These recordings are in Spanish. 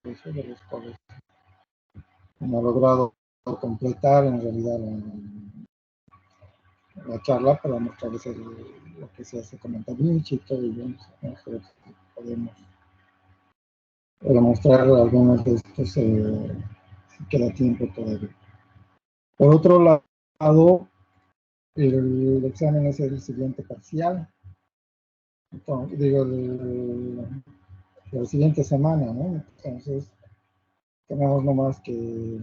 eso, de los cuales no he logrado completar en realidad la charla para mostrarles lo que se hace con el Da Vinci y todo, y bueno, podemos mostrar algunos de estos si queda tiempo todavía. Por otro lado, el examen es el siguiente parcial, entonces, digo, la siguiente semana, ¿no? Entonces, tenemos nomás que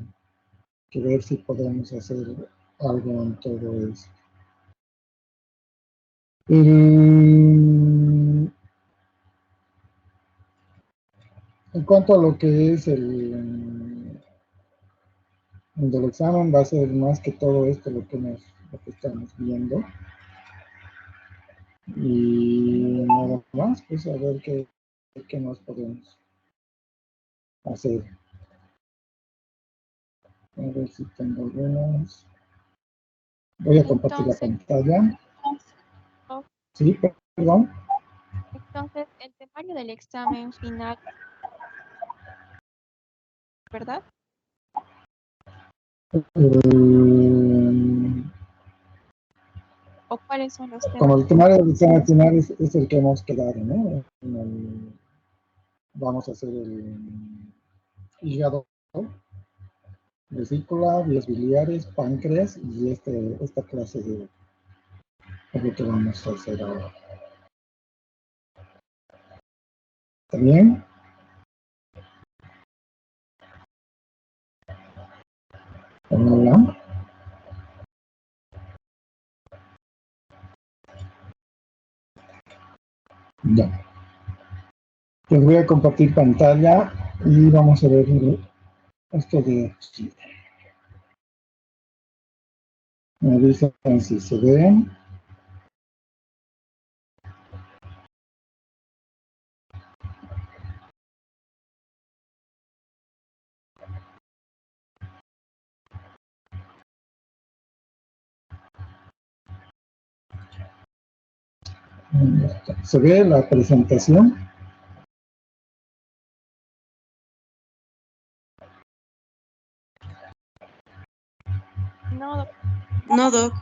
ver si podemos hacer algo en todo eso. En cuanto a lo que es el del examen, va a ser más que todo esto lo que estamos viendo. Y nada más, pues a ver qué más podemos hacer. A ver si tengo algunas. Voy a compartir la Entonces, pantalla. Sí, perdón. entonces el temario del examen final, ¿verdad? ¿O cuáles son los temas? Como el temario del examen final es el que hemos quedado, ¿no? Vamos a hacer el hígado, vesícula, vías biliares, páncreas y esta clase de lo que vamos a hacer ahora. ¿También? Hola. Ya. Les voy a compartir pantalla y vamos a ver esto de aquí. Me dicen si se ven. ¿Se ve la presentación? No, No, Doc.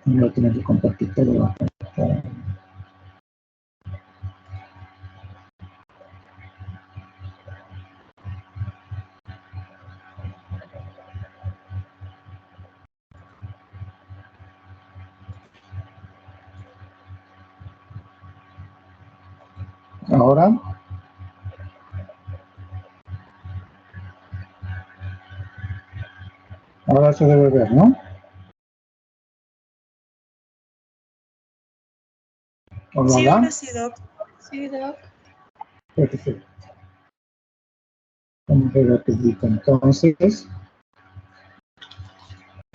Voy a tener que compartir todo la pantalla. Ahora se debe ver, ¿no? Sí, Hola. ahora sí, Doc. sí, Doc. Perfecto. Vamos a ver rapidito. Entonces,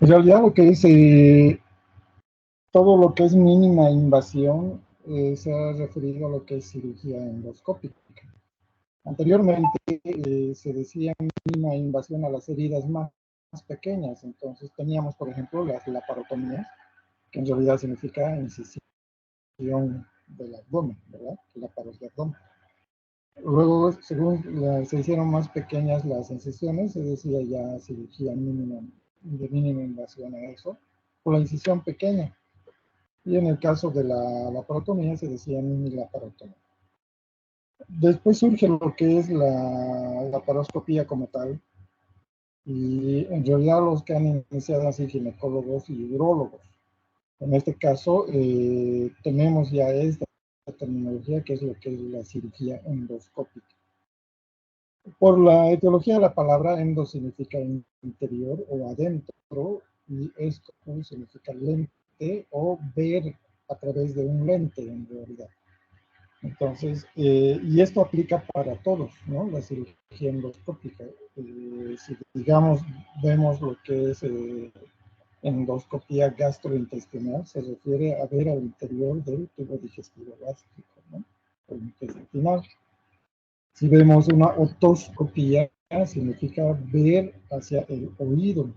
en realidad lo que es todo lo que es mínima invasión se ha referido a lo que es cirugía endoscópica. Anteriormente se decía mínima invasión a las heridas más pequeñas, entonces teníamos, por ejemplo, las laparotomías, que en realidad significa incisión del abdomen, ¿verdad? Láparos de abdomen. Luego, según se hicieron más pequeñas las incisiones, se decía ya cirugía mínima, de mínima invasión a eso, por la incisión pequeña. Y en el caso de la laparotomía se decía mini laparotomía. Después surge lo que es la laparoscopía como tal, y en realidad los que han iniciado así ginecólogos y urólogos. En este caso tenemos ya esta terminología que es lo que es la cirugía endoscópica. Por la etiología de la palabra, endo significa interior o adentro, y escopo significa lente o ver a través de un lente en realidad. Entonces, y esto aplica para todos, ¿no? La cirugía endoscópica. Si digamos, vemos lo que es endoscopía gastrointestinal, se refiere a ver al interior del tubo digestivo gástrico, ¿no? O intestinal. Si vemos una otoscopía, significa ver hacia el oído.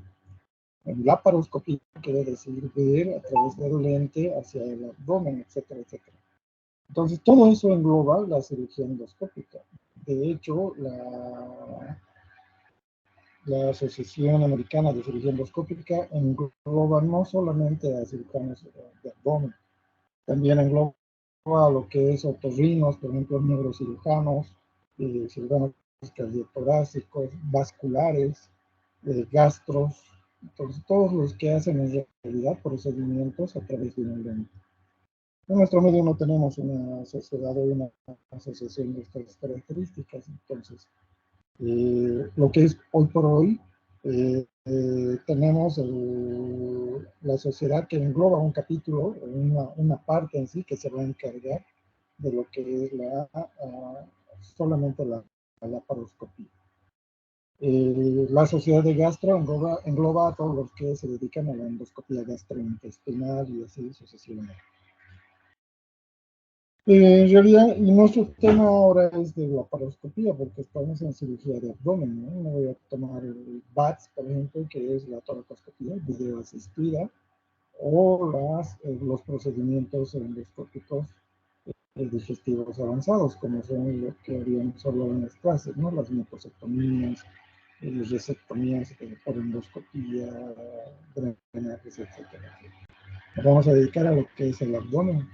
En laparoscopía quiere decir ver a través del lente hacia el abdomen, etcétera, etcétera. Entonces, todo eso engloba la cirugía endoscópica. De hecho, la Asociación Americana de Cirugía Endoscópica engloba no solamente a cirujanos de abdomen, también engloba a lo que es otorrinos, por ejemplo, neurocirujanos, cirujanos cardiotorácicos, vasculares, gastros, entonces todos los que hacen en realidad procedimientos a través de un lente. En nuestro medio no tenemos una sociedad o una asociación de estas características, entonces lo que es hoy por hoy, tenemos la sociedad que engloba un capítulo, una parte en sí que se va a encargar de lo que es solamente la laparoscopía. La sociedad de gastro engloba a todos los que se dedican a la endoscopía gastrointestinal y así sucesivamente. En realidad, y nuestro tema ahora es de laparoscopía, porque estamos en cirugía de abdomen, ¿no? Me voy a tomar el BATS, por ejemplo, que es la toracoscopía, video asistida, o los procedimientos endoscópicos digestivos avanzados, como son lo que habíamos hablado en las clases, ¿no? Las mucosectomías, resectomías por endoscopía, drenajes, etcétera. Nos vamos a dedicar a lo que es el abdomen.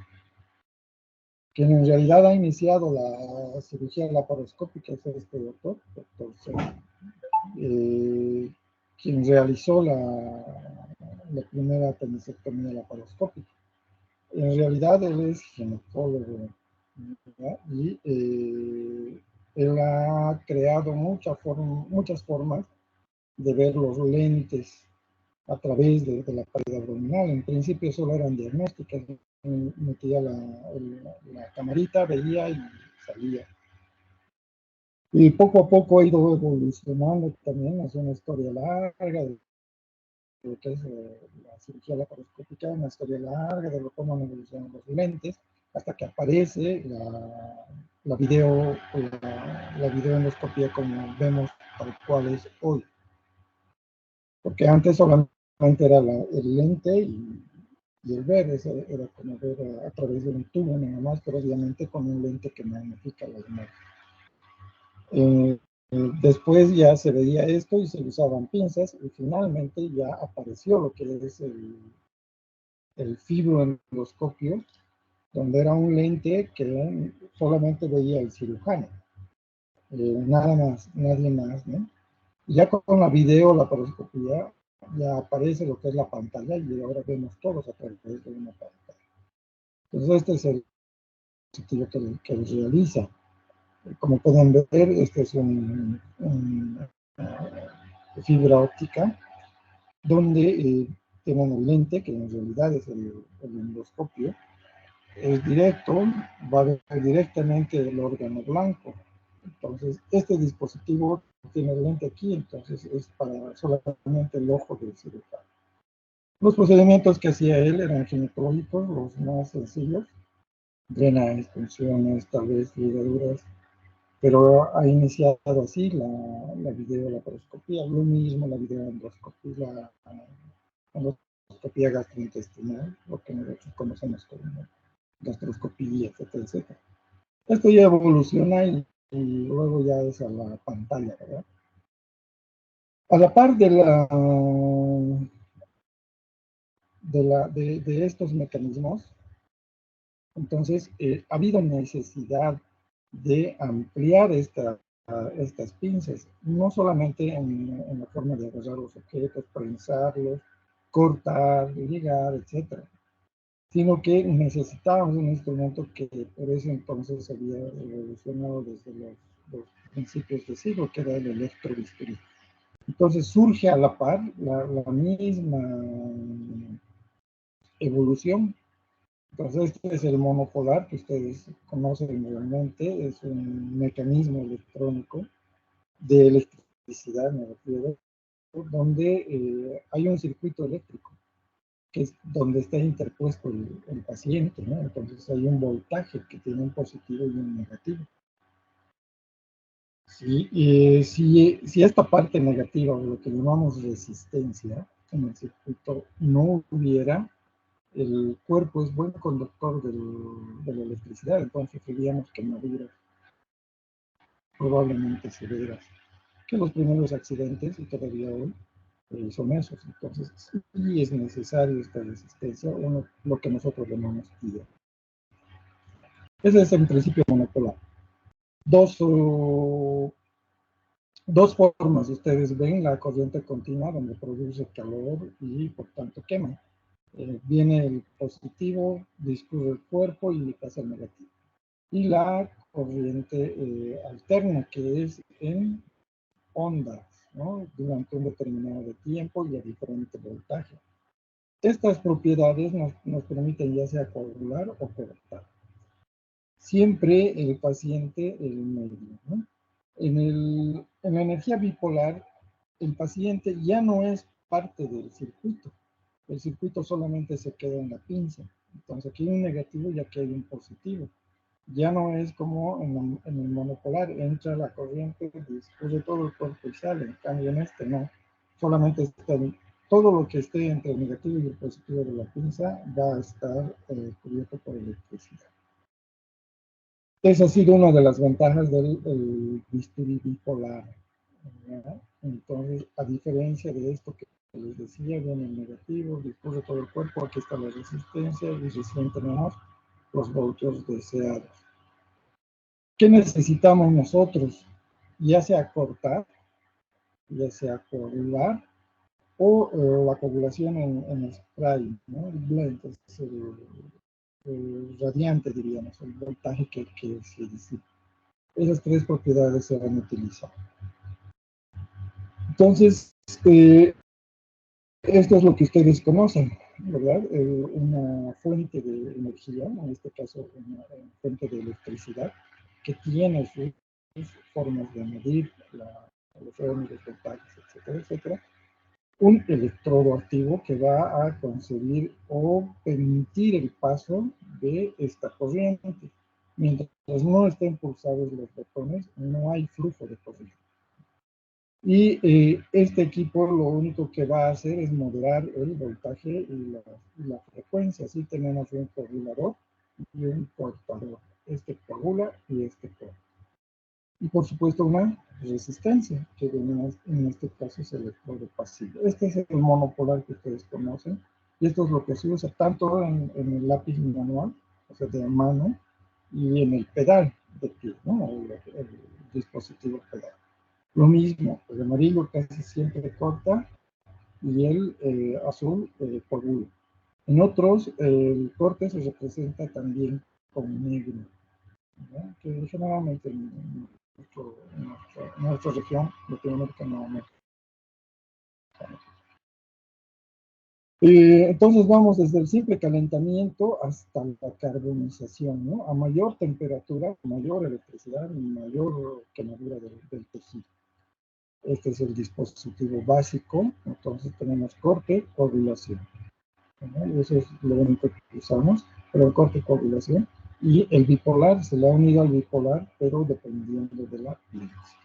Quien en realidad ha iniciado la cirugía laparoscópica es este doctor Serra, quien realizó la primera apendicectomía laparoscópica. En realidad él es ginecólogo, ¿verdad? Y él ha creado muchas formas de ver los lentes a través de la pared abdominal. En principio solo eran diagnósticas, metía la camarita, veía y salía. Y poco a poco ha ido evolucionando también, es una historia larga de lo que es la cirugía laparoscópica, una historia larga de cómo han evolucionado los lentes, hasta que aparece la videoendoscopía como vemos tal cual es hoy. Porque antes solamente era el lente y el ver, era como ver a través de un tubo nada más, pero obviamente con un lente que magnifica la imagen. Después ya se veía esto y se usaban pinzas y finalmente ya apareció lo que es el fibroendoscopio, donde era un lente que solamente veía el cirujano, nada más, nadie más, ¿no? Ya con la laparoscopía ya aparece lo que es la pantalla y ahora vemos todos a través de una pantalla. Entonces este es el dispositivo que realiza. Como pueden ver, este es una fibra óptica donde tienen el lente, que en realidad es el endoscopio, es directo, va a ver directamente el órgano blanco. Entonces, este dispositivo tiene el lente aquí, entonces es para solamente el ojo del cirujano. Los procedimientos que hacía él eran ginecológicos, los más sencillos, drenajes, punciones, tal vez ligaduras, pero ha iniciado así la videolaparoscopía, lo mismo la videoendoscopía, la endoscopía gastrointestinal, lo que nosotros conocemos como gastroscopía, etcétera, etcétera. Esto ya evoluciona y luego ya es a la pantalla, ¿verdad? A la par de estos mecanismos, entonces ha habido necesidad de ampliar estas pinzas, no solamente en la forma de agarrar los objetos, prensarlos, cortar, ligar, etcétera, sino que necesitábamos un instrumento que por ese entonces había evolucionado desde los los principios de siglo, que era el electrobisturí. Entonces surge a la par la misma evolución. Entonces este es el monopolar que ustedes conocen realmente, es un mecanismo electrónico de electricidad, me refiero, donde hay un circuito eléctrico, que es donde está interpuesto el paciente, ¿no? Entonces hay un voltaje que tiene un positivo y un negativo. Si esta parte negativa, o lo que llamamos resistencia, en el circuito no hubiera, el cuerpo es buen conductor de la electricidad, entonces diríamos que no hubiera probablemente severas, que los primeros accidentes, y todavía hoy, son esos. Entonces, sí es necesario esta resistencia, o lo que nosotros llamamos IA. Ese es el principio monopolar. Dos formas, ustedes ven la corriente continua, donde produce calor y por tanto quema. Viene el positivo, discurre el cuerpo y pasa el negativo. Y la corriente alterna, que es en ondas, ¿no? Durante un determinado de tiempo y a diferente voltaje. Estas propiedades nos permiten ya sea coagular o cortar. Siempre el paciente el medio, ¿no? En la energía bipolar, el paciente ya no es parte del circuito. El circuito solamente se queda en la pinza. Entonces aquí hay un negativo y aquí hay un positivo. Ya no es como en el monopolar, entra la corriente, discurre todo el cuerpo y sale. En cambio en este no. Solamente está todo lo que esté entre el negativo y el positivo de la pinza va a estar cubierto por electricidad. Esa ha sido una de las ventajas del bisturí bipolar, ¿verdad? Entonces, a diferencia de esto que les decía, viene el negativo, discurre todo el cuerpo, aquí está la resistencia y recién tenemos los voltios deseados. ¿Qué necesitamos nosotros? Ya sea cortar, ya sea coagular, o la coagulación en spray, ¿no? El blend, es el radiante, diríamos, el voltaje que se disipa. Esas tres propiedades se van a utilizar. Entonces, esto es lo que ustedes conocen, ¿verdad? Una fuente de energía, en este caso una fuente de electricidad, que tiene sus formas de medir los ohms, los voltajes, etcétera, etcétera. Un electrodo activo que va a concebir o permitir el paso de esta corriente. Mientras no estén pulsados los botones, no hay flujo de corriente. Y este equipo lo único que va a hacer es moderar el voltaje y la frecuencia. Así tenemos un coagulador y un cortador. Este coagula y este corta. Y por supuesto una resistencia, que en este caso es el electrodo pasivo. Este es el monopolar que ustedes conocen. Y esto es lo que se usa tanto en el lápiz manual, o sea, de mano, y en el pedal de pie, ¿no? El dispositivo pedal. Lo mismo, el amarillo casi siempre corta y el azul coagula. En otros, el corte se representa también con negro, ¿verdad? Que generalmente en nuestra región Latinoamérica no. Entonces vamos desde el simple calentamiento hasta la carbonización, ¿no? A mayor temperatura, mayor electricidad y mayor quemadura del tejido. Este es el dispositivo básico. Entonces tenemos corte, coagulación, ¿no? Eso es lo único que usamos, pero el corte, coagulación. Y el bipolar se le ha unido al bipolar, pero dependiendo de la pinza.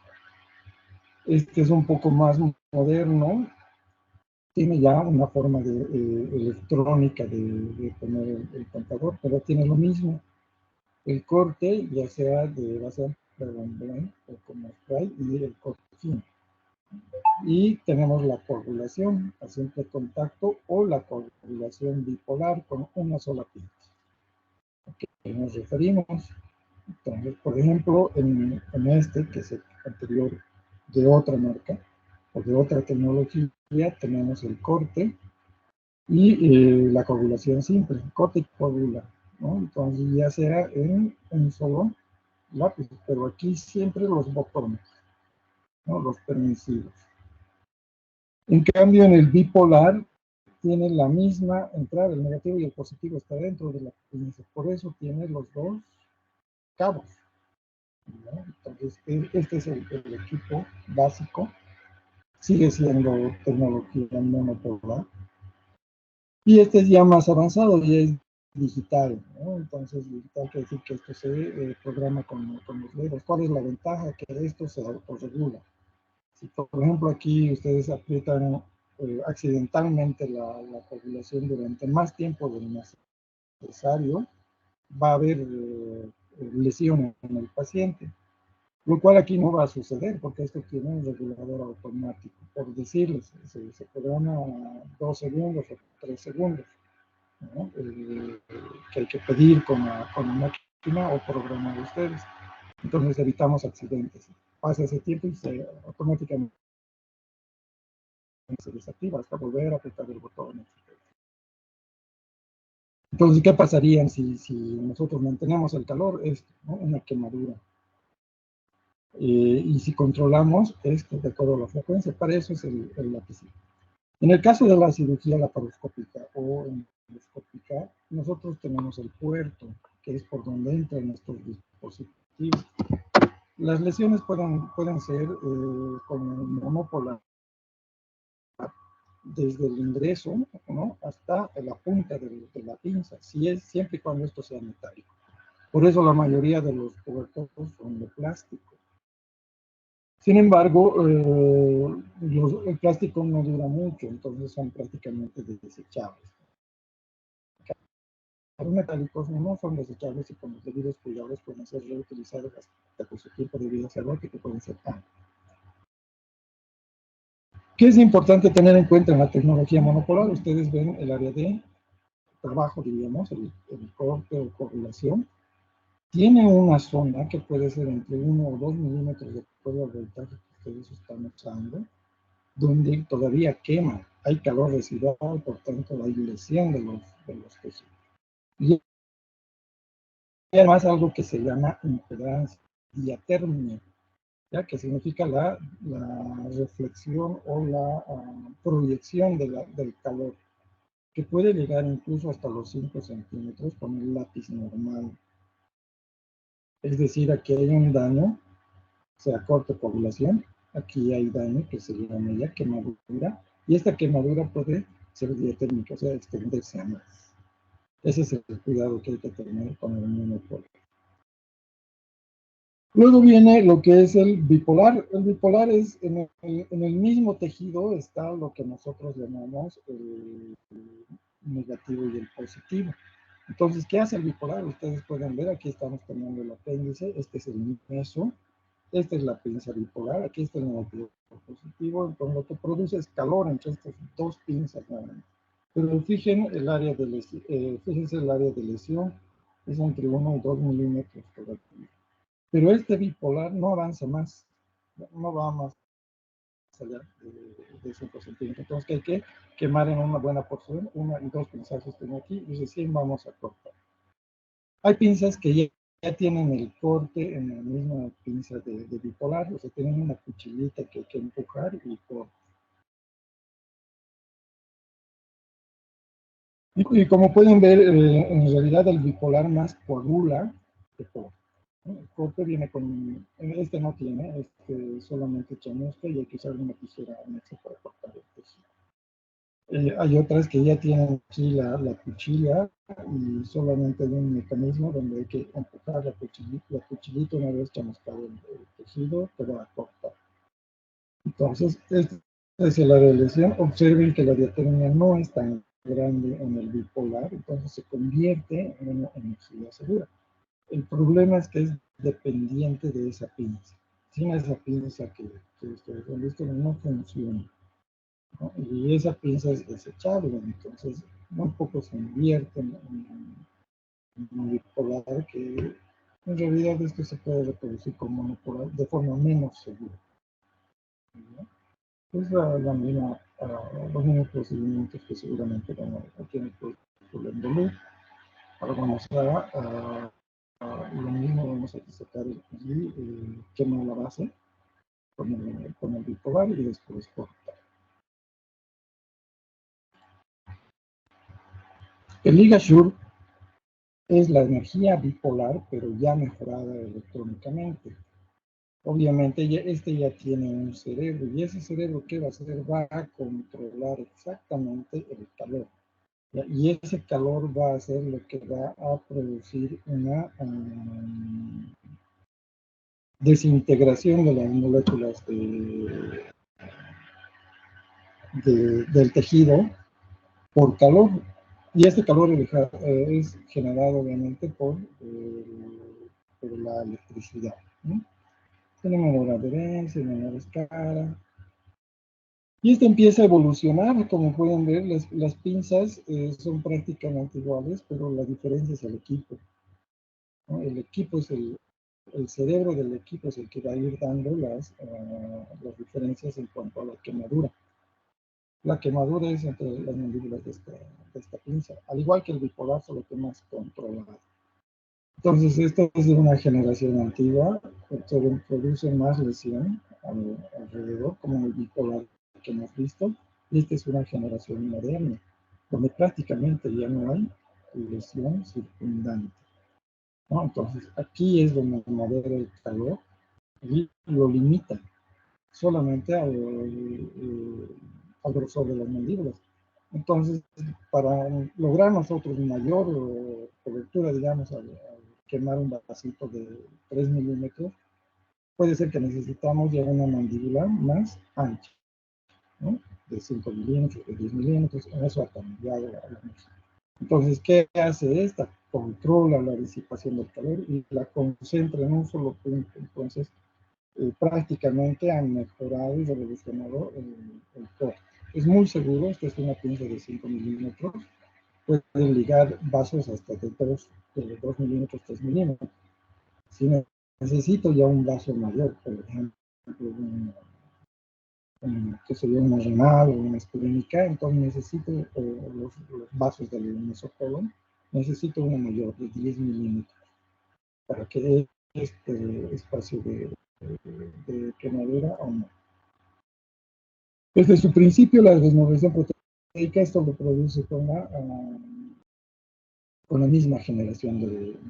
Este es un poco más moderno. Tiene ya una forma electrónica de poner el contador, pero tiene lo mismo. El corte, ya sea de base blend o como spray, y el corte fino. Y tenemos la coagulación a simple contacto o la coagulación bipolar con una sola pinza. ¿A qué nos referimos? Entonces, por ejemplo, en este, que es el anterior de otra marca o de otra tecnología, tenemos el corte y la coagulación simple, corte y coagula, ¿no? Entonces ya sea en un solo lápices, pero aquí siempre los botones, ¿no? Los permisivos. En cambio, en el bipolar tiene la misma entrada, el negativo y el positivo está dentro de la pinza, por eso tiene los dos cabos, ¿no? Entonces, este es el equipo básico, sigue siendo tecnología monopolar, y este es ya más avanzado, y es digital, ¿no? Entonces, digital quiere decir que esto se programa con los dedos. ¿Cuál es la ventaja? Que esto se autorregula. Si, por ejemplo, aquí ustedes aprietan accidentalmente la coagulación durante más tiempo del necesario, va a haber lesiones en el paciente, lo cual aquí no va a suceder porque esto tiene un regulador automático. Por decirles, se programa 2 segundos o 3 segundos, ¿no? Que hay que pedir con la máquina o programar ustedes. Entonces evitamos accidentes. Pasa ese tiempo y automáticamente se desactiva hasta volver a apretar el botón. Entonces, ¿qué pasaría si nosotros mantenemos el calor? Es, ¿no? Una quemadura. Y si controlamos esto de acuerdo a la frecuencia, para eso es el lapicito. En el caso de la cirugía laparoscópica o endoscópica, nosotros tenemos el puerto, que es por donde entran nuestros dispositivos. Las lesiones pueden ser con monopolar, desde el ingreso, ¿no? Hasta la punta de la pinza, siempre y cuando esto sea metálico. Por eso la mayoría de los puertos son de plástico. Sin embargo, el plástico no dura mucho, entonces son prácticamente desechables. Los metálicos no son desechables y con los debidos cuidados pueden ser reutilizados hasta que su tiempo de vida sea algo que pueden ser años. ¿Qué es importante tener en cuenta en la tecnología monopolar? Ustedes ven el área de trabajo, diríamos, el corte o correlación. Tiene una zona que puede ser entre 1 o 2 milímetros de acuerdo al voltaje que ustedes están usando, donde todavía quema, hay calor residual, por tanto hay lesión de los tejidos. Y además algo que se llama impedancia, diatermia, ¿ya? Que significa la reflexión o la proyección del calor, que puede llegar incluso hasta los 5 centímetros con el lápiz normal. Es decir, aquí hay un daño, sea corte o coagulación, aquí hay daño que se llama ya quemadura, y esta quemadura puede ser diatérmica, o sea, extenderse a más. Ese es el cuidado que hay que tener con el monopolar. Luego viene lo que es el bipolar. El bipolar es, en el mismo tejido está lo que nosotros llamamos el negativo y el positivo. Entonces, ¿qué hace el bipolar? Ustedes pueden ver, aquí estamos teniendo el apéndice, este es el meso, esta es la pinza bipolar, aquí está el negativo y el positivo, entonces lo que produce es calor entre estas dos pinzas. Pero fíjense el área de lesión, es entre 1 y 2 milímetros todavía. Pero este bipolar no avanza más, no va más allá de 5 centímetros. Entonces, que hay que quemar en una buena porción, 1 y 2 pinzazos tengo aquí, y recién vamos a cortar. Hay pinzas que ya tienen el corte en la misma pinza de bipolar, o sea, tienen una cuchillita que hay que empujar y cortar. Y como pueden ver, en realidad el bipolar más coagula que corta. El corte viene con, este no tiene, este solamente chamusca y hay que usar una tijera anexa para cortar el tejido. Hay otras que ya tienen aquí la cuchilla y solamente hay un mecanismo donde hay que empujar la cuchillita una vez chamuscado el tejido, te va a cortar. Entonces, este es el área de lesión. Observen que la diatermia no es tan grande en el bipolar, entonces se convierte en una energía segura. El problema es que es dependiente de esa pinza. Sin esa pinza que ustedes han visto no funciona, ¿no? Y esa pinza es desechable, entonces muy poco se invierte en un bipolar, que en realidad esto se puede reproducir como monopolar de forma menos segura, ¿no? Es los mismos procedimientos que seguramente van a tener por el dolor. Ahora vamos a lo mismo vamos a sacar y quemar la base con el bipolar y después cortar. El ligasure es la energía bipolar, pero ya mejorada electrónicamente. Obviamente este ya tiene un cerebro, y ese cerebro, ¿qué va a hacer? Va a controlar exactamente el calor. Y ese calor va a ser lo que va a producir una desintegración de las moléculas del tejido por calor. Y este calor es generado obviamente por la electricidad, ¿no? Tenemos menor adherencia, menor escala. Y esto empieza a evolucionar, como pueden ver, las pinzas son prácticamente iguales, pero la diferencia es el equipo, ¿no? El equipo es el cerebro del equipo es el que va a ir dando las diferencias en cuanto a la quemadura. La quemadura es entre las mandíbulas de esta pinza, al igual que el bipolar, solo que más controlado. Entonces, esto es de una generación antigua, produce más lesión alrededor, como el bipolar que hemos visto, y esta es una generación moderna, donde prácticamente ya no hay lesión circundante, ¿no? Entonces, aquí es donde modera el calor y lo limita solamente al grosor de las mandíbulas. Entonces, para lograr nosotros mayor cobertura, digamos, al quemar un vasito de 3 milímetros, puede ser que necesitamos ya una mandíbula más ancha, ¿no? De 5 milímetros, de 10 milímetros, en eso ha cambiado la energía. Entonces, ¿qué hace esta? Controla la disipación del calor y la concentra en un solo punto. Entonces, prácticamente han mejorado y revolucionado el corte. Es muy seguro, esta es una pinza de 5 milímetros, pueden ligar vasos hasta de 2 milímetros, 3 milímetros. Si necesito ya un vaso mayor, por ejemplo, que sería una renal o una esplenénica, entonces necesito los vasos del mesocolon, necesito una mayor de 10 milímetros para que este espacio de quemadura aumente. Desde su principio, la desmodulación proteica, esto lo produce con la misma generación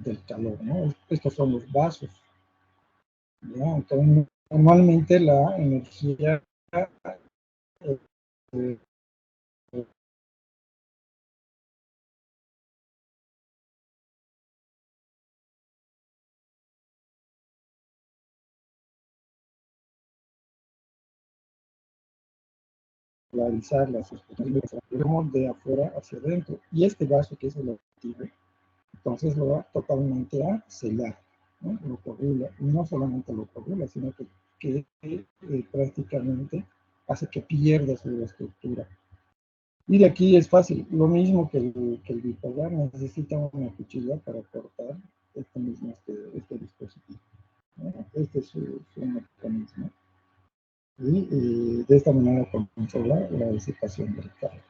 del calor, ¿no? Estos son los vasos, ¿ya? Entonces, normalmente la energía eh, polarizar las sustancias de afuera hacia adentro. Y este vaso, que es el activo, entonces lo va totalmente a celar, ¿no? Lo coagula, y no solamente lo coagula, sino que prácticamente hace que pierda su estructura. Y de aquí es fácil, lo mismo que el bipolar, necesita una cuchilla para cortar este dispositivo, ¿no? Este es su mecanismo. Y de esta manera controla la disipación del calor.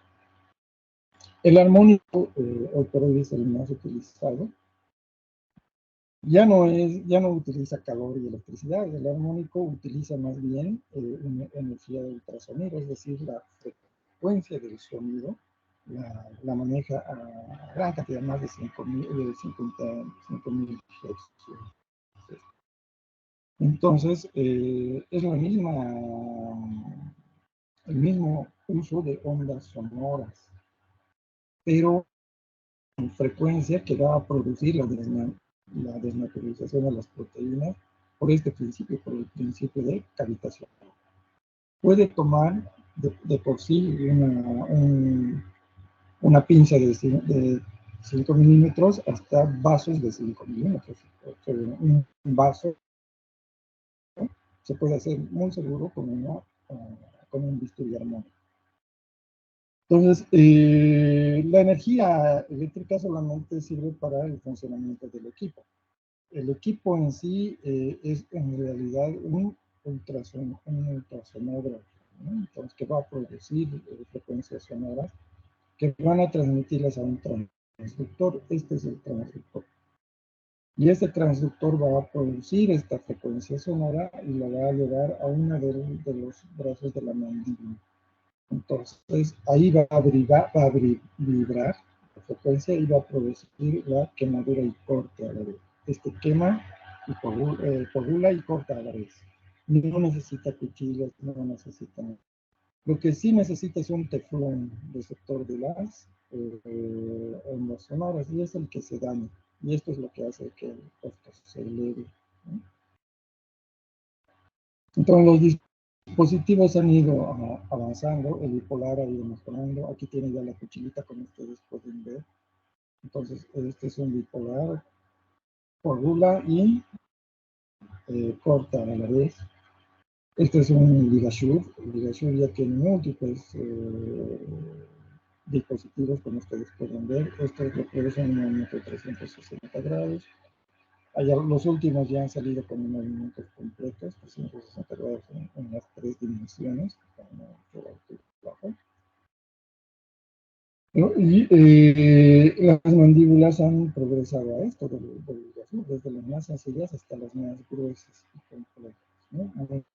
El armónico, hoy por hoy es el más utilizado. Ya no utiliza calor y electricidad. El armónico utiliza más bien una energía de ultrasonido, es decir, la frecuencia del sonido la maneja a gran cantidad, más de 55.000 Hz. Entonces, es el mismo uso de ondas sonoras, pero en frecuencia que va a producir la desnaturalización de las proteínas por el principio de cavitación. Puede tomar de por sí una pinza de 5 milímetros hasta vasos de 5 milímetros. Un vaso se puede hacer muy seguro con un bisturí armónico. Entonces, la energía eléctrica solamente sirve para el funcionamiento del equipo. El equipo en sí es en realidad un ultrasonógrafo, ¿no? Entonces, que va a producir frecuencias sonoras que van a transmitirlas a un transductor. Este es el transductor. Y este transductor va a producir esta frecuencia sonora y la va a llevar a uno de los brazos de la mandíbula. Entonces, ahí vibrar la frecuencia y va a producir la quemadura y corte a la vez. Este quema y coagula y corta a la vez. No necesita cuchillas, no necesita nada. Lo que sí necesita es un teflón receptor de las ondas sonoras y es el que se daña. Y esto es lo que hace que el costo se eleve, ¿no? Entonces los dispositivos han ido avanzando, el bipolar ha ido mejorando. Aquí tiene ya la cuchillita, como ustedes pueden ver. Entonces, este es un bipolar, coagula y corta a la vez. Este es un Ligasure. El Ligasure ya tiene múltiples dispositivos, como ustedes pueden ver. Estos reproducen un movimiento de 360 grados. Allá, los últimos ya han salido con movimientos completos, 360 grados en las 3 dimensiones. ¿No? Y las mandíbulas han progresado a esto, desde las más sencillas hasta las más gruesas y complejas, ¿no?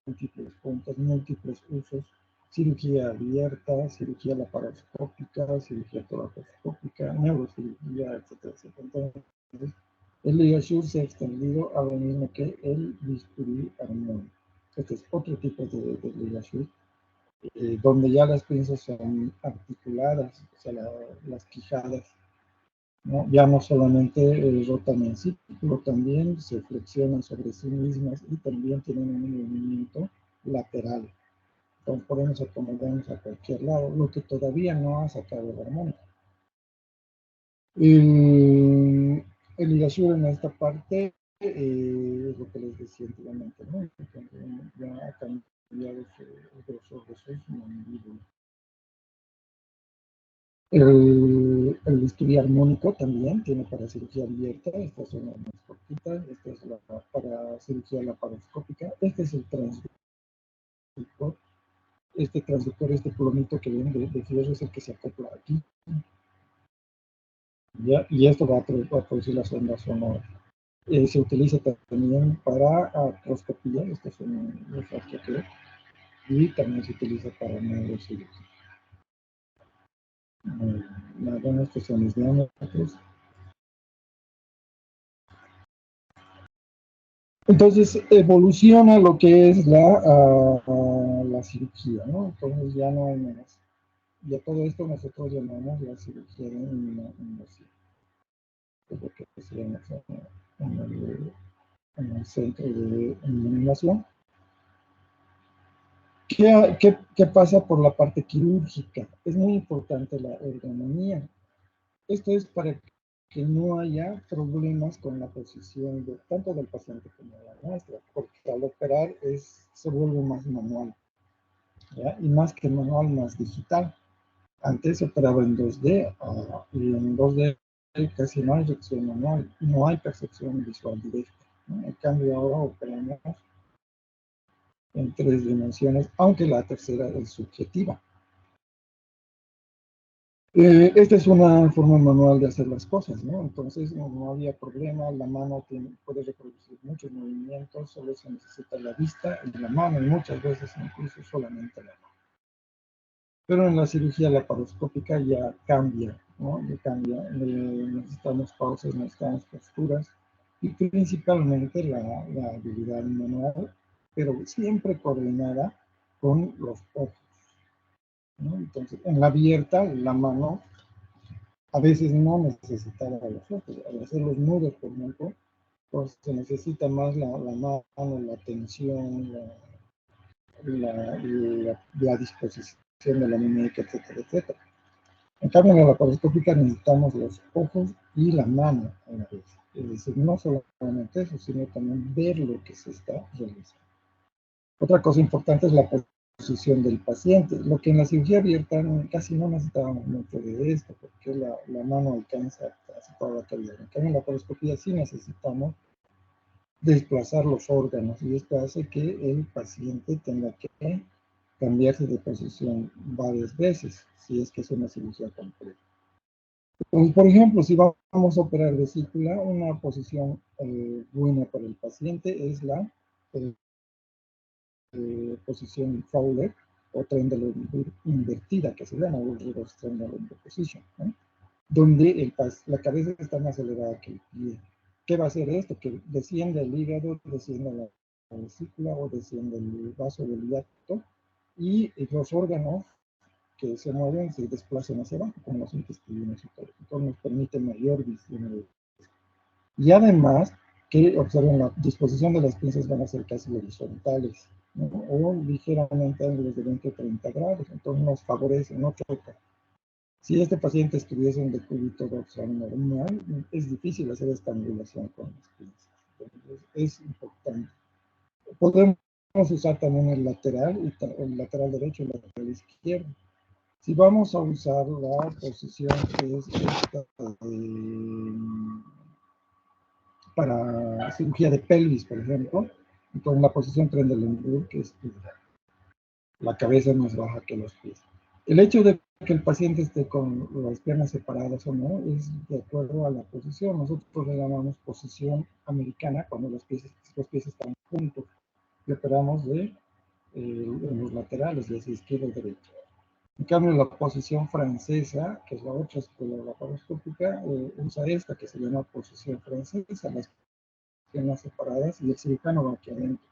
Múltiples puntos, múltiples usos, cirugía abierta, cirugía laparoscópica, cirugía toracoscópica, neurocirugía, etcétera, etcétera. Entonces, el Ligasure se ha extendido a lo mismo que el bisturí armónico. Este es otro tipo de Ligasure. Donde ya las pinzas son articuladas, o sea, las quijadas, ¿no? Ya no solamente rotan en círculo, también se flexionan sobre sí mismas y también tienen un movimiento lateral. Entonces podemos acomodarnos a cualquier lado, lo que todavía no ha sacado el armónico. El Ligasure en esta parte es lo que les decía anteriormente, ¿no? Ya ha cambiado el grosor de sus mandíbulas. El bisturí armónico también tiene para cirugía abierta, estas son las más cortitas, esta es para cirugía laparoscópica, este es el transductor, este plomito que viene de fierro es el que se acopla aquí, ¿ya? Y esto va a producir las ondas sonoras. Se utiliza también para artroscopía, estos son los arqueos, y también se utiliza para neurocirugía. Bueno, estos son los diámetros. Entonces evoluciona lo que es la cirugía, ¿no? Entonces ya no hay más. Y a todo esto nosotros llamamos la cirugía de innovación. Es lo que decíamos en el centro de innovación. ¿Qué pasa por la parte quirúrgica? Es muy importante la ergonomía. Esto es para que no haya problemas con la posición tanto del paciente como de la nuestra, porque al operar se vuelve más manual, ¿ya? Y más que manual, más digital. Antes se operaba en 2D y en 2D casi no hay reacción manual, no hay percepción visual directa, ¿no? En cambio ahora operamos en 3 dimensiones, aunque la tercera es subjetiva. Esta es una forma manual de hacer las cosas, ¿no? Entonces no había problema, la mano puede reproducir muchos movimientos, solo se necesita la vista y la mano, y muchas veces incluso solamente la mano. Pero en la cirugía laparoscópica ya cambia, ¿no? Ya cambia, necesitamos pausas, necesitamos posturas, y principalmente la habilidad manual, pero siempre coordinada con los ojos, ¿no? Entonces, en la abierta, la mano a veces no necesitaba los ojos. Al hacer los nudos, por ejemplo, pues se necesita más la mano, la tensión, la disposición de la muñeca, etcétera, etcétera. En cambio, en la laparoscópica necesitamos los ojos y la mano a la vez. Es decir, no solamente eso, sino también ver lo que se está realizando. Otra cosa importante es la posición del paciente, lo que en la cirugía abierta casi no necesitábamos mucho de esto, porque la mano alcanza casi toda la cavidad. En cambio, en la laparoscopía sí necesitamos desplazar los órganos, y esto hace que el paciente tenga que cambiarse de posición varias veces, si es que es una cirugía completa. Entonces, por ejemplo, si vamos a operar vesícula, una posición buena para el paciente es la posición Fowler o Trendelenburg invertida, que se llama reverse Trendelenburg position, ¿no? Donde la cabeza está más elevada que el pie. ¿Qué va a hacer esto? Que desciende el hígado, desciende la vesícula o desciende el vaso del hiato y los órganos que se mueven se desplazan hacia abajo, como los intestinos y todo. Entonces nos permite mayor visión. Y además, que observen la disposición de las pinzas van a ser casi horizontales, ¿no? O ligeramente ángulos de 20 o 30 grados, entonces nos favorece, no choca. Si este paciente estuviese en decúbito dorsal normal, es difícil hacer esta angulación con las pinzas. Entonces, es importante. Podemos usar también el lateral derecho y el lateral izquierdo. Si vamos a usar la posición que es esta para cirugía de pelvis, por ejemplo, entonces la posición Trendelenburg, que es la cabeza más baja que los pies. El hecho de que el paciente esté con las piernas separadas o no es de acuerdo a la posición. Nosotros le llamamos posición americana cuando los pies están juntos y operamos en los laterales, de izquierda y derecha. En cambio, la posición francesa, que es la otra escuela laparoscópica, usa esta que se llama posición francesa, las piernas separadas y el cirujano va aquí adentro.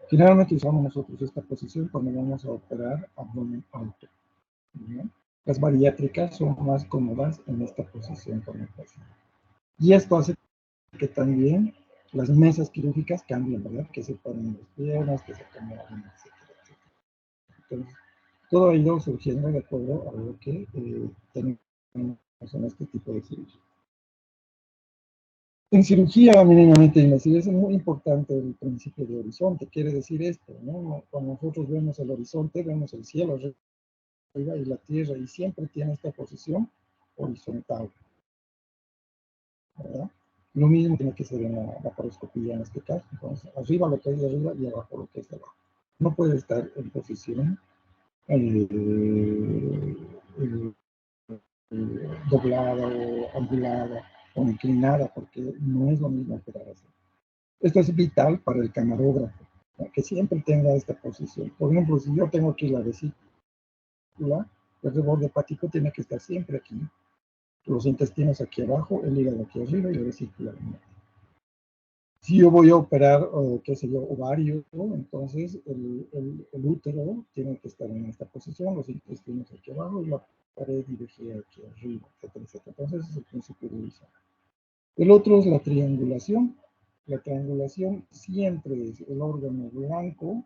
Generalmente usamos nosotros esta posición cuando vamos a operar abdomen alto, ¿no? Las bariátricas son más cómodas en esta posición con el paciente. Y esto hace que también las mesas quirúrgicas cambien, ¿verdad? Que se ponen las piernas, que se acomodan, etcétera, etcétera. Entonces, todo ha ido surgiendo de acuerdo a lo que tenemos en este tipo de cirugía. En cirugía mínimamente invasiva es muy importante el principio de horizonte. Quiere decir esto, ¿no? Cuando nosotros vemos el horizonte, vemos el cielo arriba y la tierra, y siempre tiene esta posición horizontal, ¿verdad? Lo mismo tiene que ser en la laparoscopía en este caso. Entonces, arriba lo que es de arriba y abajo lo que es de abajo. No puede estar en posición doblada o angulada o inclinada, porque no es lo mismo operar así. Esto es vital para el camarógrafo, ¿no? Que siempre tenga esta posición. Por ejemplo, si yo tengo aquí la vesícula, el reborde hepático tiene que estar siempre aquí. Los intestinos aquí abajo, el hígado aquí arriba y la vesícula en medio. Si yo voy a operar, qué sé yo, ovario, ¿no? Entonces el útero tiene que estar en esta posición, los intestinos aquí abajo y la pared y vejiga aquí arriba, etcétera, etcétera. Entonces es el principio de visión. El otro es la triangulación. La triangulación siempre es el órgano blanco,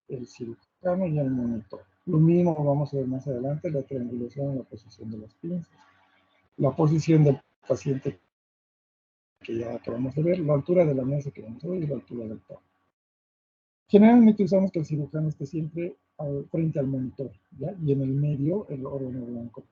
el cirujano y el monitor. Lo mismo vamos a ver más adelante, la triangulación en la posición de las pinzas. La posición del paciente que ya acabamos de ver, la altura de la mesa que vamos a ver y la altura del tono. Generalmente usamos que el cirujano esté siempre frente al monitor, ¿ya? Y en el medio el órgano blanco.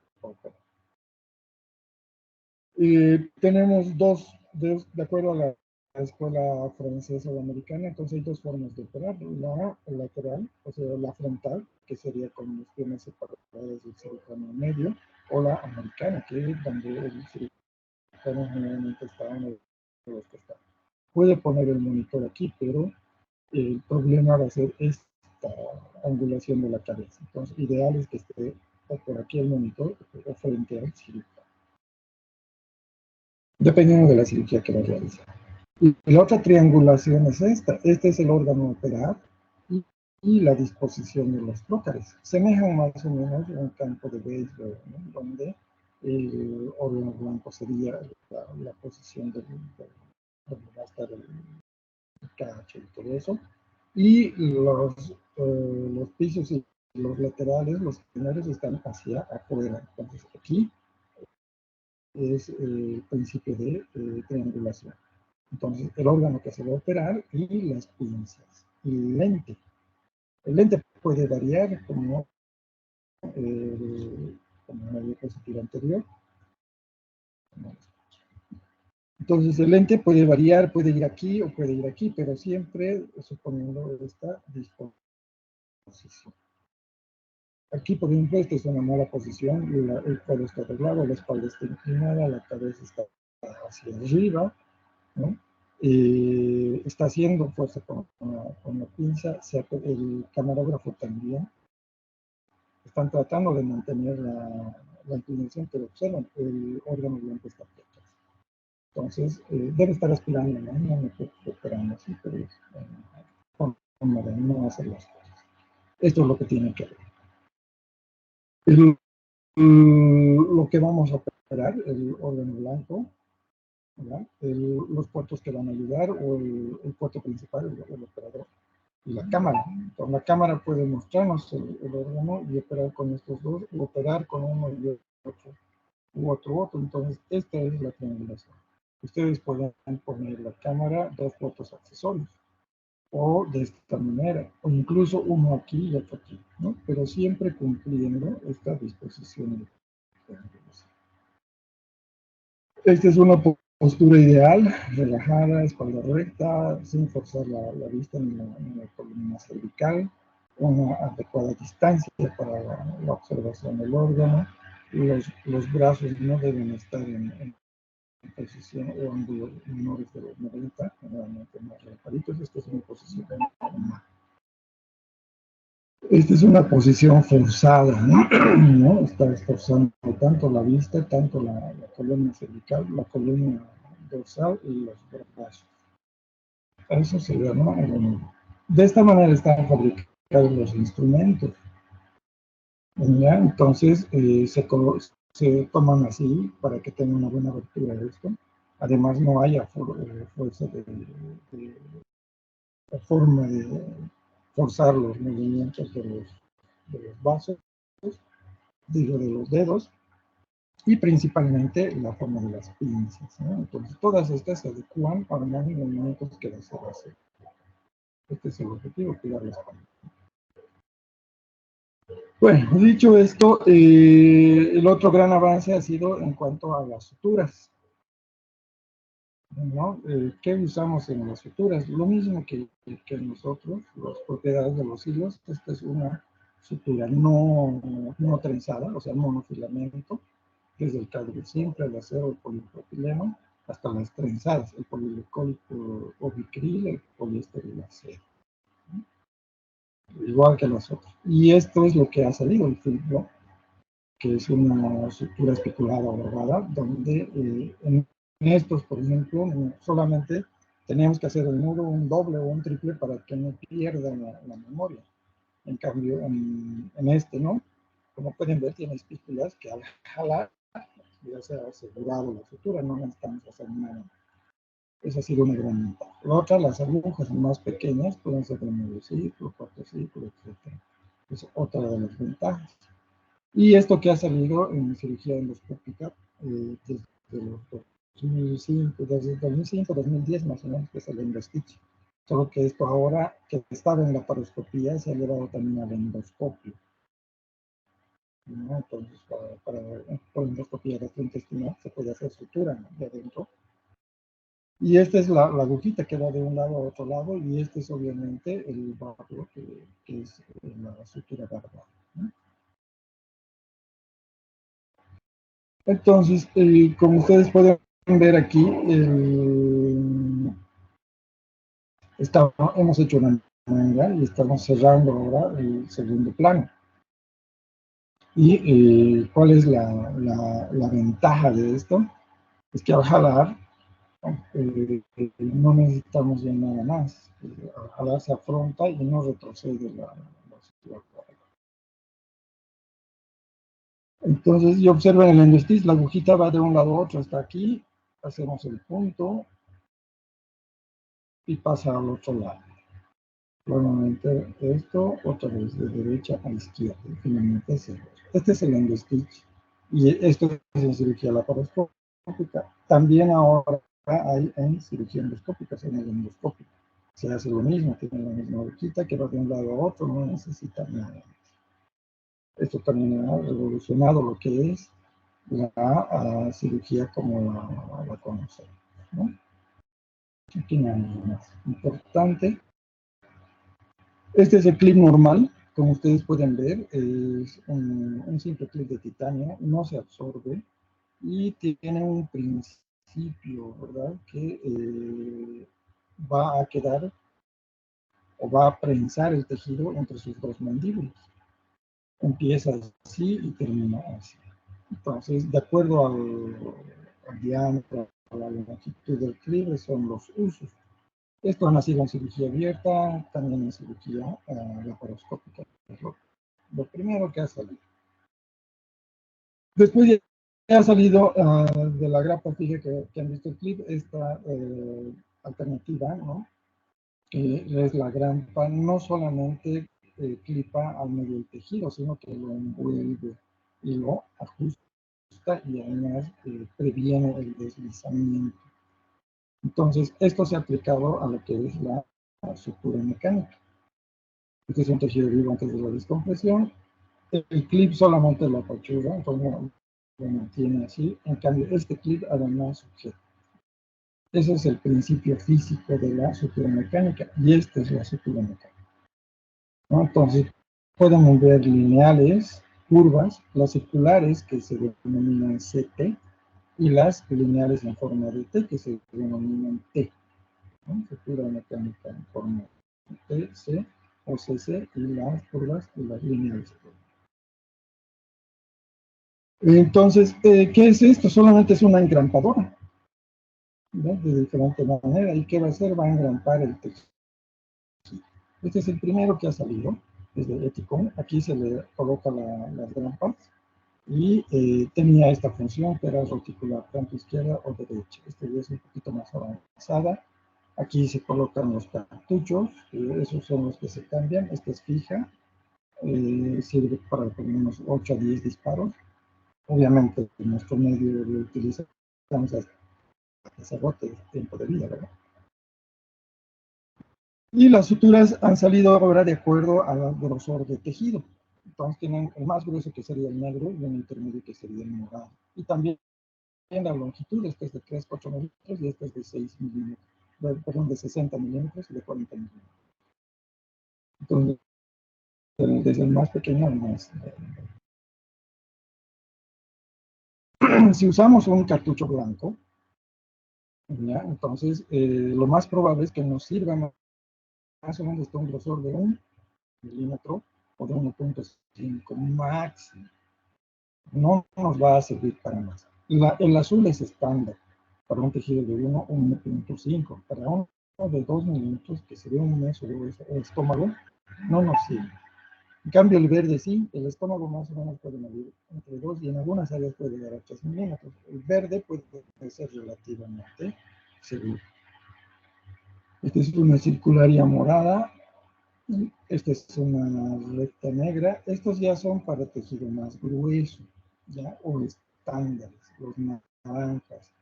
Tenemos de acuerdo a la escuela francesa o americana, entonces hay dos formas de operar, la lateral, o sea, la frontal, que sería con las piernas separadas del cirujano medio, o la americana, que es donde el cirujano generalmente está en los costados. Puede poner el monitor aquí, pero el problema va a ser esta angulación de la cabeza. Entonces, ideal es que esté por aquí el monitor o frente al cirujano, dependiendo de la cirugía que va a realizar. Y la otra triangulación es esta. Este es el órgano a operar y la disposición de los trócares. Semejan más o menos a un campo de béisbol, ¿no? Donde el órgano blanco sería la posición donde va a estar el cacho y todo eso. Y los pisos y los laterales, los primeros están hacia afuera. Entonces aquí es el principio de triangulación. Entonces, el órgano que se va a operar y las pinzas. Y el lente. El lente puede variar como en la diapositiva anterior. Entonces, el lente puede variar, puede ir aquí o puede ir aquí, pero siempre suponiendo esta disposición. Aquí, por ejemplo, esta es una mala posición, el cuello está doblado, la espalda está inclinada, la cabeza está hacia arriba, ¿no? está haciendo fuerza con la pinza, el camarógrafo también. Están tratando de mantener la inclinación, pero observan, el órgano blanco está quieto. Entonces, debe estar aspirando, ¿no? No me estoy esperando así, pero es forma de no hacer las cosas. Esto es lo que tiene que ver. Lo que vamos a operar, el órgano blanco, los puertos que van a ayudar, o el puerto principal, el operador, y la cámara. Entonces, la cámara puede mostrarnos el órgano y operar con estos dos, o operar con uno y otro, u otro. Entonces, esta es la triangulación. Ustedes pueden poner la cámara, dos puertos accesorios, o de esta manera, o incluso uno aquí y otro aquí, ¿no? Pero siempre cumpliendo esta disposición de triangulación. Esta es una postura ideal, relajada, espalda recta, sin forzar la vista ni la columna cervical, una adecuada distancia para la observación del órgano. Los brazos no deben estar en posición o ángulos menores de los 90, generalmente más relajaditos. Esta es una posición normal. Esta es una posición forzada, ¿no? Está esforzando tanto la vista, tanto la columna cervical, la columna dorsal y los brazos. Eso se llama de esta manera están fabricados los instrumentos. ¿Ya? Entonces, se toman así para que tenga una buena abertura de esto. Además, no haya fuerza forma de forzar los movimientos de los vasos, digo, de los dedos, y principalmente la forma de las pinzas, ¿no? Entonces, todas estas se adecúan para los movimientos que se va a hacer. Este es el objetivo, cuidar la espalda. Bueno, dicho esto, el otro gran avance ha sido en cuanto a las suturas, ¿no? ¿Qué usamos en las suturas? Lo mismo que nosotros, las propiedades de los hilos. Esta es una sutura no trenzada, o sea, monofilamento, desde el cable simple, el acero, el polipropileno, hasta las trenzadas, el poliglicólico o bicril, el poliéster y el acero, ¿no? Igual que las otras. Y esto es lo que ha salido, el filtro, que es una sutura especulada o bordada, donde en estos, por ejemplo, solamente teníamos que hacer el nudo, un doble o un triple para que no pierda la memoria. En cambio, en este, ¿no? Como pueden ver, tiene espículas que al jalar ya se ha asegurado la sutura, no necesitamos hacer nada. Esa ha sido una gran ventaja. La otra, las agujas más pequeñas pueden ser de medio círculo, cuarto círculo, etc. Es otra de las ventajas. Y esto que ha salido en cirugía endoscópica desde los 2005, 2010 más o menos, que es el EndoStitch. Solo que esto ahora, que estaba en la paroscopía, se ha llevado también al endoscopio, ¿no? Entonces, por endoscopía gastrointestinal se puede hacer sutura, ¿no?, de adentro. Y esta es la agujita que va de un lado a otro lado, y este es obviamente el barro, que es la sutura bárbara, ¿no? Entonces, como ustedes pueden ver aquí, hemos hecho una manga y estamos cerrando ahora el segundo plano. ¿Y cuál es la ventaja de esto? Es que al jalar, no necesitamos ya nada más. Al jalar se afronta y no retrocede la sutura. Entonces, y observen el endostitch, la agujita va de un lado a otro hasta aquí, hacemos el punto y pasa al otro lado. Nuevamente esto, otra vez de derecha a izquierda, y finalmente cierro. Este es el endostitch, y esto es en cirugía laparoscópica. También ahora hay en cirugía endoscópica, en el endoscópico. Se hace lo mismo, tiene la misma agujita que va de un lado a otro, no necesita nada más. Esto también ha revolucionado lo que es la cirugía como la conocemos, ¿no? Aquí nada más importante. Este es el clip normal, como ustedes pueden ver, es un simple clip de titanio, no se absorbe y tiene un principio principio, ¿verdad? Que va a quedar o va a prensar el tejido entre sus dos mandíbulas. Empieza así y termina así. Entonces, de acuerdo al diámetro, a la longitud del clip, son los usos. Esto ha nacido en cirugía abierta, también en cirugía laparoscópica. Es lo primero que ha salido. Después ya ha salido de la grapa fija que han visto el clip, esta alternativa, ¿no? Que es la grampa, no solamente clipa al medio del tejido, sino que lo envuelve y lo ajusta y además previene el deslizamiento. Entonces, esto se ha aplicado a lo que es la sutura mecánica. Este es un tejido vivo antes de la descompresión. El clip solamente lo apachurra, entonces lo mantiene así. En cambio, este clip además sujeta. Ese es el principio físico de la sutura mecánica y esta es la sutura mecánica, ¿no? Entonces, podemos ver lineales, curvas, las circulares que se denominan CT y las lineales en forma de T que se denominan T, ¿no? Sutura mecánica en forma de T, C o CC y las curvas y las lineales. Entonces, ¿qué es esto? Solamente es una engrampadora, ¿no? De diferente manera. ¿Y qué va a hacer? Va a engrampar el tejido. Este es el primero que ha salido, es de Eticon. Aquí se le coloca las grampas y tenía esta función que era reticular, tanto izquierda o derecha. Esta ya es un poquito más avanzada. Aquí se colocan los cartuchos, esos son los que se cambian. Esta es fija, sirve para por lo menos 8 a 10 disparos. Obviamente, en nuestro medio lo utilizamos hasta que se agote el tiempo de vida, ¿verdad? Y las suturas han salido ahora de acuerdo al grosor de tejido. Entonces tienen el más grueso que sería el negro y un intermedio que sería el morado. Y también la longitud, este es de 3,8 milímetros y este es de 6 milímetros. Perdón, de 60 milímetros y de 40 milímetros. Entonces, desde el más pequeño al más. Si usamos un cartucho blanco, ¿ya? Entonces lo más probable es que nos sirva más o menos un grosor de 1 milímetro o de 1,5 máximo. No nos va a servir para más. El azul es estándar para un tejido de 1 o 1,5. Para uno de 2 milímetros, que sería un meso de estómago, no nos sirve. En cambio, el verde sí, el estómago más o menos puede medir entre 2 y en algunas áreas puede llegar a 3 milímetros. El verde puede ser relativamente seguro. Esta es una circularia morada. Esta es una recta negra. Estos ya son para tejido más grueso, ¿ya? O estándares, los naranjas.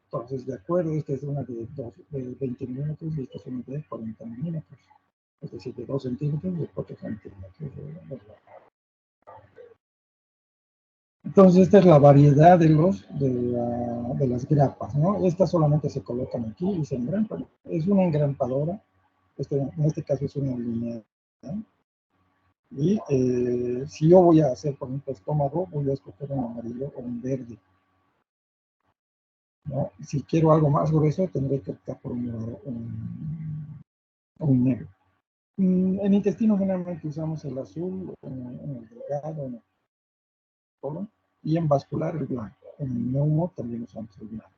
Entonces, de acuerdo, esta es una de 20 milímetros y esta es una de 40 milímetros. Es decir, de 2 centímetros y de 4 centímetros. Entonces, esta es la variedad de las grapas, ¿no? Estas solamente se colocan aquí y se engrampan. Es una engrampadora. En este caso es una línea, ¿no? Y si yo voy a hacer, por ejemplo, estómago, voy a escoger un amarillo o un verde, ¿no? Si quiero algo más grueso, tendré que optar por un morado o un negro. En intestino generalmente usamos el azul, en el delgado, en el colon, y en vascular el blanco. En el neumo también usamos el blanco.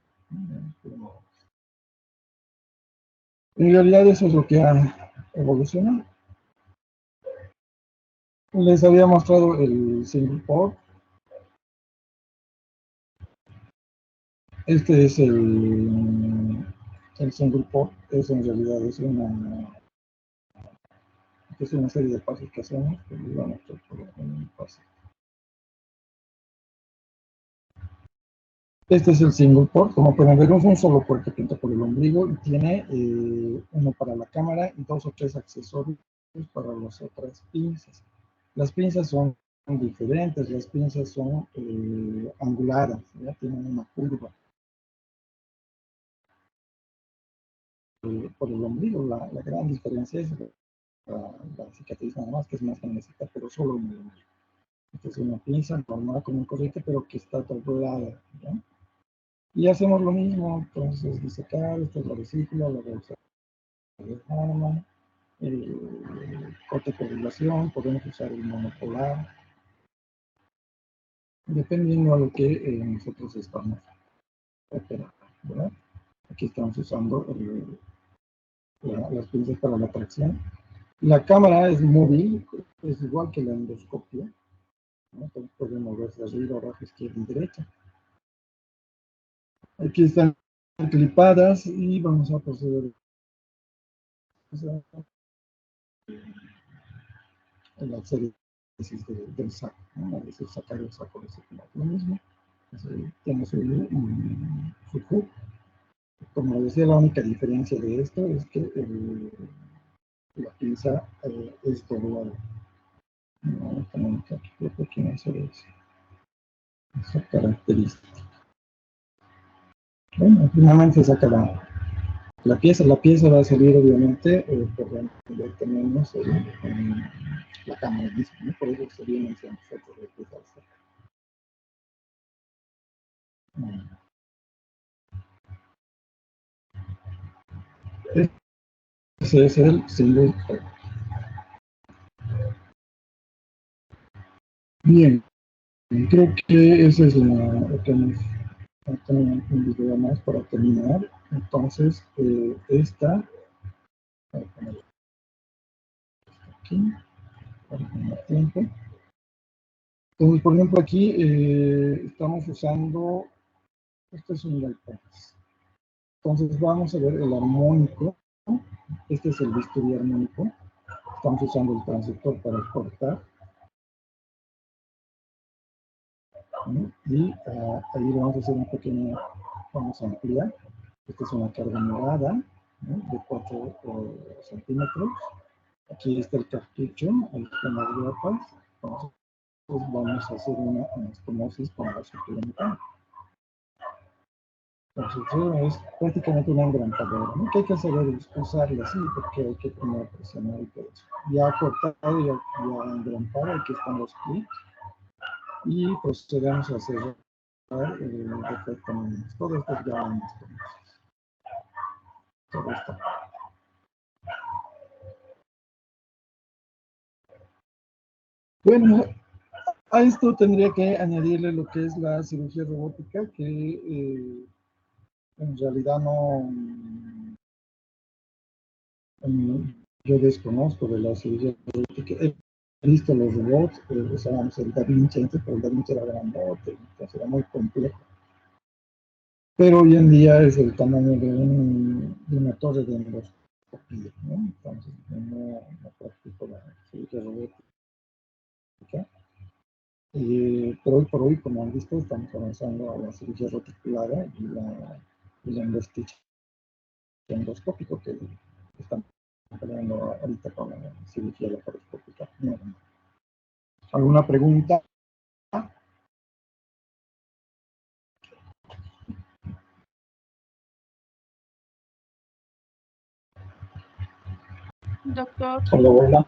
En realidad eso es lo que ha evolucionado. Les había mostrado el single port. Este es el single port. Es en realidad es una serie de pasos que hacemos. Este es el single port. Como pueden ver, es un solo puerto que entra por el ombligo y tiene uno para la cámara y 2 o 3 accesorios para las otras pinzas. Las pinzas son diferentes, las pinzas son anguladas, ¿ya? Tienen una curva. Por el ombligo, la gran diferencia es la cicatriz nada más, que es más grandecita, pero solo en el ombligo. Esta es una pinza normal con un corriente, pero que está doblada, ¿ya? Y hacemos lo mismo, entonces disecar, esta es la vesícula, la bolsa de Harman, corte por dilación, podemos usar el monopolar, dependiendo a lo que nosotros estamos operando, ¿verdad? Aquí estamos usando las pinzas para la tracción. La cámara es móvil, es igual que la endoscopia, ¿no? Entonces puede moverse arriba, abajo, izquierda y derecha. Aquí están clipadas y vamos a proceder a la serie del saco, ¿no? Es decir, sacar el saco de circular. Lo mismo, tiene su hook. Como decía, la única diferencia de esto es que la pinza es doblada. No tenemos aquí, creo que no hacer esa característica. Bueno, finalmente se saca la pieza. La pieza va a salir obviamente por donde tenemos la cámara misma, ¿no? Por eso se viene hacia nosotros de pieza. Ese es el single port. Bien, creo que esa es lo que nos falta un video más para terminar. Entonces, esta, voy a poner aquí, para tener tiempo. Entonces, por ejemplo, aquí estamos usando, este es un bypass. Entonces, vamos a ver el armónico. Este es el bisturí armónico. Estamos usando el transductor para cortar. ¿No? Y ahí vamos a hacer un pequeño, vamos a ampliar. Esta es una carga morada, ¿no? De 4 centímetros. Aquí está el cartucho, ahí están las grapas. Entonces, vamos a hacer una anastomosis con la sutura mecánica. La sutura es prácticamente una engrapadora, ¿no? Que hay que saber usarla así, porque hay que primero presionar y todo eso. Ya cortado, ya engrampado, aquí están los clips. Y procedemos a cerrar perfectamente. Todo esto ya en anastomosis. Todo esto. Bueno, a esto tendría que añadirle lo que es la cirugía robótica, que en realidad no, yo desconozco de la cirugía robótica. He visto los robots, usábamos el Da Vinci antes, pero el Da Vinci era grandote, entonces era muy complejo. Pero hoy en día es el tamaño de una torre de endoscopía, ¿no? Entonces, no practico la cirugía robótica. Pero hoy por hoy, como han visto, estamos avanzando a la cirugía reticulada y la investigación endoscópica que están peleando ahorita con la cirugía laparoscópica. ¿Alguna pregunta? Doctor, Hola, hola.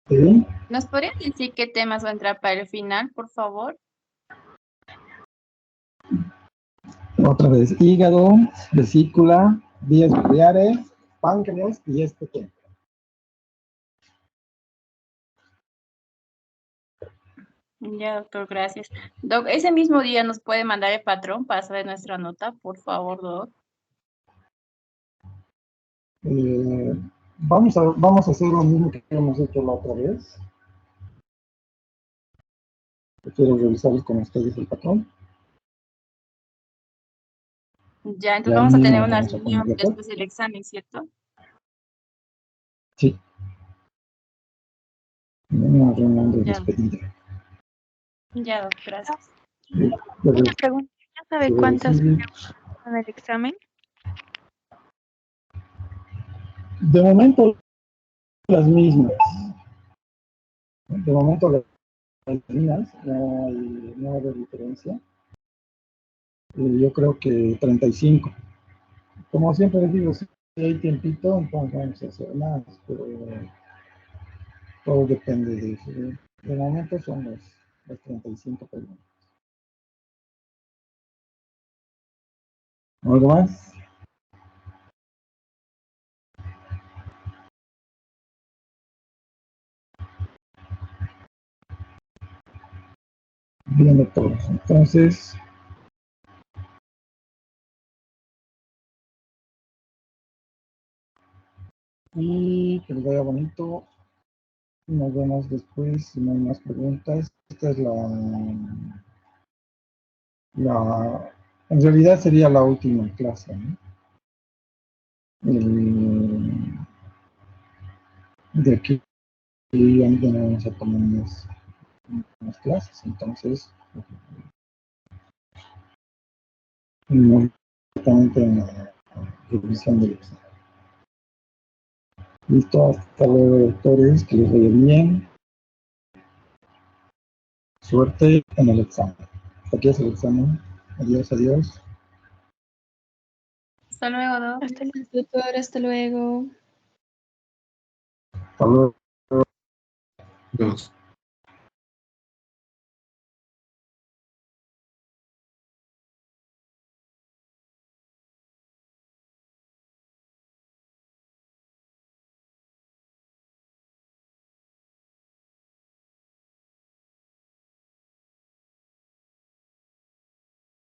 ¿Sí? ¿nos podría decir qué temas va a entrar para el final, por favor? Otra vez, hígado, vesícula, vías biliares, páncreas y este tema. Ya, doctor, gracias. Doc, ese mismo día nos puede mandar el patrón para saber nuestra nota, por favor, doc. Vamos a hacer lo mismo que hemos hecho la otra vez. Quiero revisar con ustedes el patrón. Ya, entonces Ya vamos a mismo tener nos una vamos a poner reunión de acuerdo. después del examen, ¿cierto? Sí, una reunión de Ya, despedida. ya, doc, gracias. Pero, Una pregunta, ¿ya sabe cuántas sí, en el examen? de momento las mismas. De momento las mismas, no hay diferencia. Yo creo que 35. Como siempre les digo, si hay tiempito, entonces vamos a hacer más, pero todo depende de eso. De momento son las 35 preguntas. ¿Algo más? Bien de todos. Entonces, y que les vaya bonito. Nos vemos después si no hay más preguntas. Esta es en realidad sería la última clase, ¿no? De aquí ya no vamos a tomar unas clases, entonces, muy importante en la revisión del examen. Listo, hasta luego, doctores, que les vaya bien. Suerte en el examen. Hasta aquí es el examen. Adiós, adiós. Hasta luego, Doc. Hasta luego. Doctor, hasta luego. Hasta luego. Nos